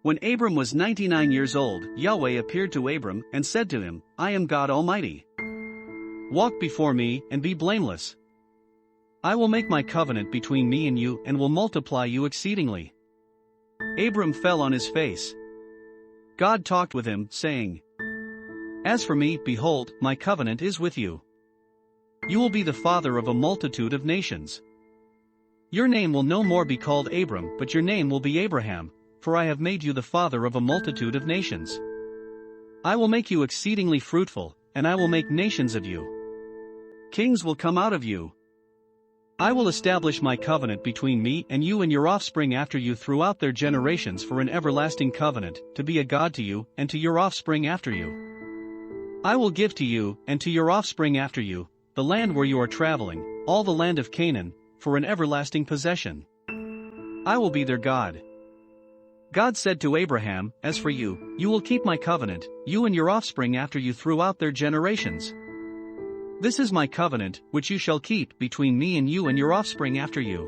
When Abram was 99 years old, Yahweh appeared to Abram and said to him, I am God Almighty. Walk before me and be blameless. I will make my covenant between me and you and will multiply you exceedingly. Abram fell on his face. God talked with him, saying, As for me, behold, my covenant is with you. You will be the father of a multitude of nations. Your name will no more be called Abram, but your name will be Abraham, for I have made you the father of a multitude of nations. I will make you exceedingly fruitful, and I will make nations of you. Kings will come out of you. I will establish my covenant between me and you and your offspring after you throughout their generations for an everlasting covenant, to be a God to you and to your offspring after you. I will give to you and to your offspring after you the land where you are traveling, all the land of Canaan, for an everlasting possession. I will be their God. God said to Abraham, As for you, you will keep my covenant, you and your offspring after you throughout their generations. This is my covenant, which you shall keep between me and you and your offspring after you.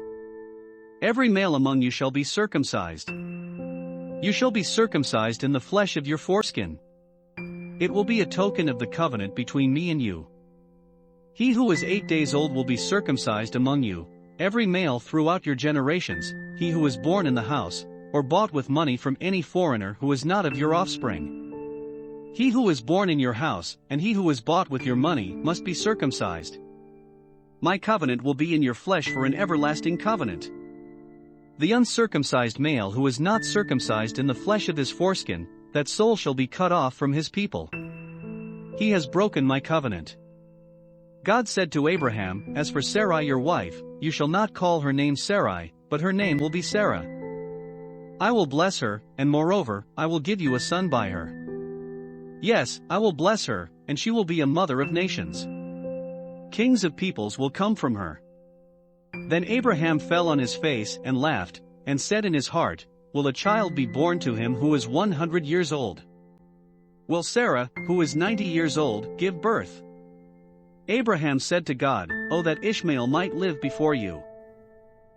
Every male among you shall be circumcised. You shall be circumcised in the flesh of your foreskin. It will be a token of the covenant between me and you. He who is 8 days old will be circumcised among you, every male throughout your generations, he who is born in the house, or bought with money from any foreigner who is not of your offspring. He who is born in your house, and he who is bought with your money, must be circumcised. My covenant will be in your flesh for an everlasting covenant. The uncircumcised male who is not circumcised in the flesh of his foreskin, that soul shall be cut off from his people. He has broken my covenant. God said to Abraham, As for Sarai your wife, you shall not call her name Sarai, but her name will be Sarah. I will bless her, and moreover, I will give you a son by her. Yes, I will bless her, and she will be a mother of nations. Kings of peoples will come from her. Then Abraham fell on his face and laughed, and said in his heart, Will a child be born to him who is 100 years old? Will Sarah, who is 90 years old, give birth? Abraham said to God, Oh, that Ishmael might live before you.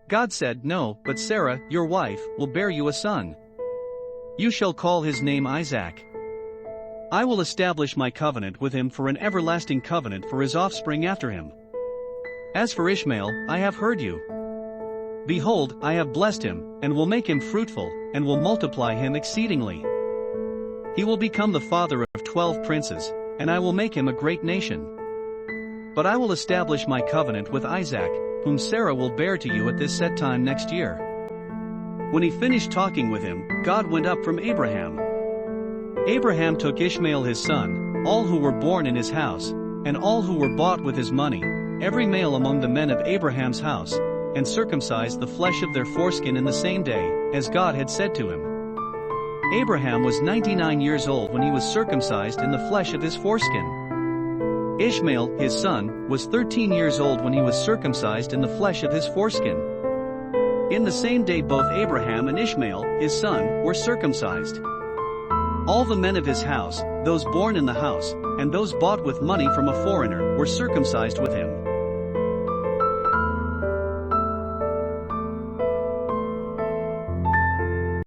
God said, No, but Sarah, your wife, will bear you a son. You shall call his name Isaac. I will establish my covenant with him for an everlasting covenant for his offspring after him. As for Ishmael, I have heard you. Behold, I have blessed him, and will make him fruitful, and will multiply him exceedingly. He will become the father of 12 princes, and I will make him a great nation. But I will establish my covenant with Isaac, whom Sarah will bear to you at this set time next year. When he finished talking with him, God went up from Abraham. Abraham took Ishmael his son, all who were born in his house, and all who were bought with his money, every male among the men of Abraham's house, and circumcised the flesh of their foreskin in the same day, as God had said to him. Abraham was 99 years old when he was circumcised in the flesh of his foreskin. Ishmael, his son, was 13 years old when he was circumcised in the flesh of his foreskin. In the same day both Abraham and Ishmael, his son, were circumcised. All the men of his house, those born in the house, and those bought with money from a foreigner, were circumcised with him.